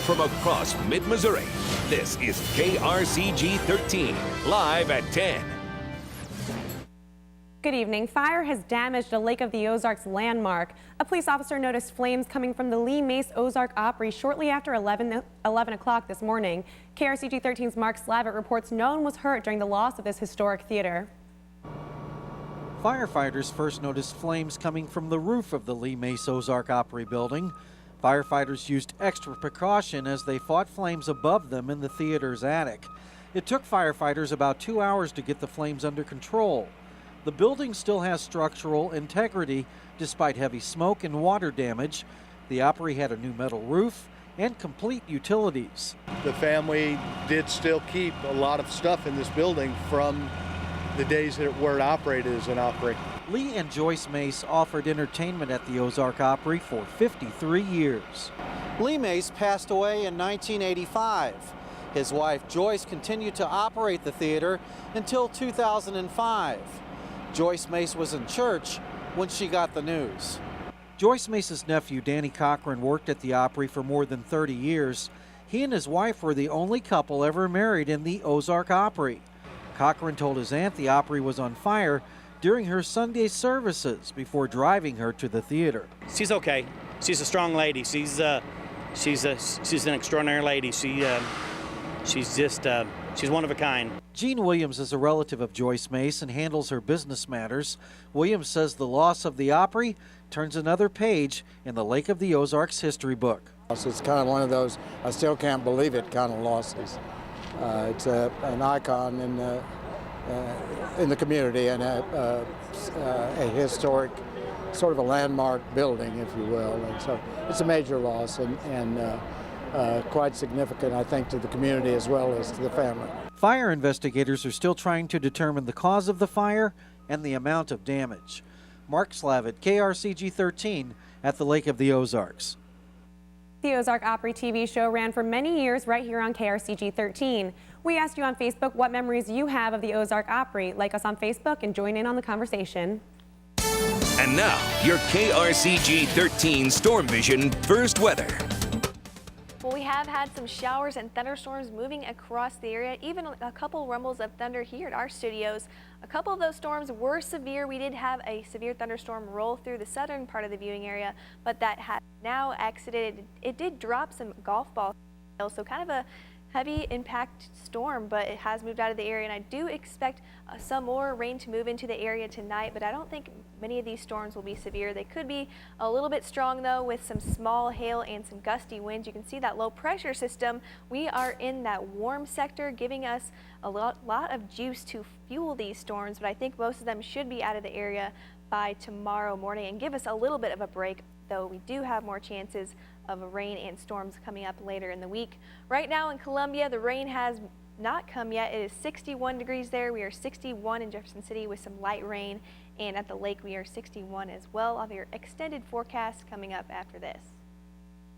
from across mid-Missouri. This is KRCG 13, live at 10. Good evening. Fire has damaged a Lake of the Ozarks landmark. A police officer noticed flames coming from the Lee Mace Ozark Opry shortly after 11 o'clock this morning. KRCG 13's Mark Slavitt reports no one was hurt during the loss of this historic theater. Firefighters first noticed flames coming from the roof of the Lee Mace Ozark Opry building. Firefighters used extra precaution as they fought flames above them in the theater's attic. It took firefighters about 2 hours to get the flames under control. The building still has structural integrity despite heavy smoke and water damage. The Opry had a new metal roof and complete utilities. The family did still keep a lot of stuff in this building from the days where it operated as an Opry. Lee and Joyce Mace offered entertainment at the Ozark Opry for 53 years. Lee Mace passed away in 1985. His wife Joyce continued to operate the theater until 2005. Joyce Mace was in church when she got the news. Joyce Mace's nephew, Danny Cochran, worked at the Opry for more than 30 years. He and his wife were the only couple ever married in the Ozark Opry. Cochran told his aunt the Opry was on fire during her Sunday services before driving her to the theater. She's okay. She's a strong lady. She's an extraordinary lady. She's one of a kind. Gene Williams is a relative of Joyce Mace and handles her business matters. Williams says the loss of the Opry turns another page in the Lake of the Ozarks history book. It's kind of one of those I still can't believe it kind of losses. It's an icon in the community and a historic, sort of a landmark building, if you will. And so it's a major loss and quite significant, I think, to the community as well as to the family. Fire investigators are still trying to determine the cause of the fire and the amount of damage. Mark Slavitt, KRCG 13 at the Lake of the Ozarks. The Ozark Opry TV show ran for many years right here on KRCG 13. We asked you on Facebook what memories you have of the Ozark Opry. Like us on Facebook and join in on the conversation. And now, your KRCG 13 Storm Vision First Weather. Well, we have had some showers and thunderstorms moving across the area, even a couple rumbles of thunder here at our studios. A couple of those storms were severe. We did have a severe thunderstorm roll through the southern part of the viewing area, but that has now exited. It did drop some golf balls, so kind of a heavy impact storm, but it has moved out of the area, and I do expect some more rain to move into the area tonight, but I don't think many of these storms will be severe. They could be a little bit strong though, with some small hail and some gusty winds. You can see that low pressure system. We are in that warm sector, giving us a lot of juice to fuel these storms, but I think most of them should be out of the area by tomorrow morning and give us a little bit of a break, though we do have more chances of rain and storms coming up later in the week. Right now in Columbia, the rain has not come yet. It is 61 degrees there. We are 61 in Jefferson City with some light rain, and at the lake we are 61 as well. Of your extended forecast coming up after this.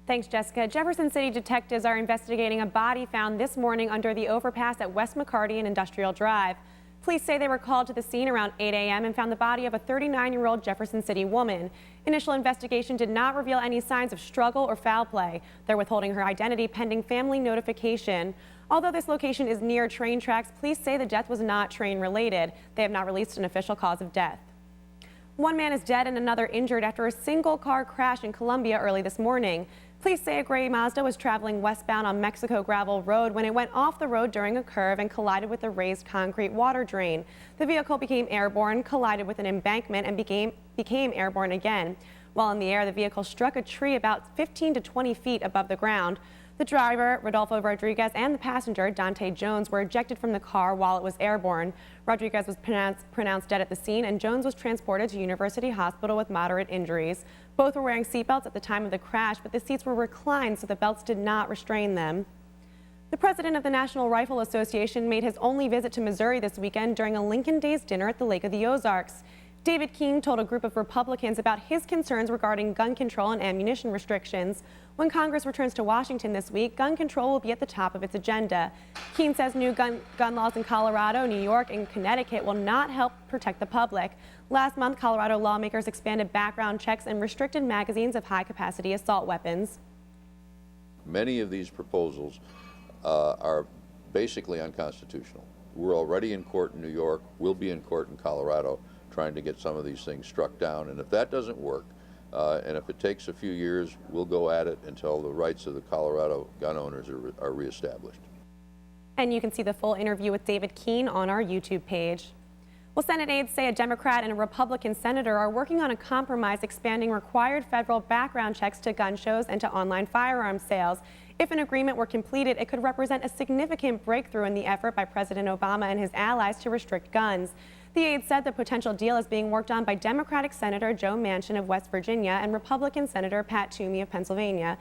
Thanks, Jessica. Jefferson City detectives are investigating a body found this morning under the overpass at West McCarty and Industrial Drive. Police say they were called to the scene around 8 a.m. and found the body of a 39-year-old Jefferson City woman. Initial investigation did not reveal any signs of struggle or foul play. They're withholding her identity pending family notification. Although this location is near train tracks, police say the death was not train-related. They have not released an official cause of death. One man is dead and another injured after a single-car crash in Columbia early this morning. Police say a gray Mazda was traveling westbound on Mexico Gravel Road when it went off the road during a curve and collided with a raised concrete water drain. The vehicle became airborne, collided with an embankment, and became airborne again. While in the air, the vehicle struck a tree about 15 to 20 feet above the ground. The driver, Rodolfo Rodriguez, and the passenger, Dante Jones, were ejected from the car while it was airborne. Rodriguez was pronounced dead at the scene, and Jones was transported to University Hospital with moderate injuries. Both were wearing seatbelts at the time of the crash, but the seats were reclined, so the belts did not restrain them. The president of the National Rifle Association made his only visit to Missouri this weekend during a Lincoln Days dinner at the Lake of the Ozarks. David King told a group of Republicans about his concerns regarding gun control and ammunition restrictions. When Congress returns to Washington this week, gun control will be at the top of its agenda. King says new gun laws in Colorado, New York, and Connecticut will not help protect the public. Last month, Colorado lawmakers expanded background checks and restricted magazines of high-capacity assault weapons. many of these proposals are basically unconstitutional. We're already in court in New York, we'll be in court in Colorado trying to get some of these things struck down. And if that doesn't work, and if it takes a few years, we'll go at it until the rights of the Colorado gun owners are reestablished. And you can see the full interview with David Keene on our YouTube page. Well, Senate aides say a Democrat and a Republican senator are working on a compromise expanding required federal background checks to gun shows and to online firearms sales. If an agreement were completed, it could represent a significant breakthrough in the effort by President Obama and his allies to restrict guns. The aide said the potential deal is being worked on by Democratic Senator Joe Manchin of West Virginia and Republican Senator Pat Toomey of Pennsylvania.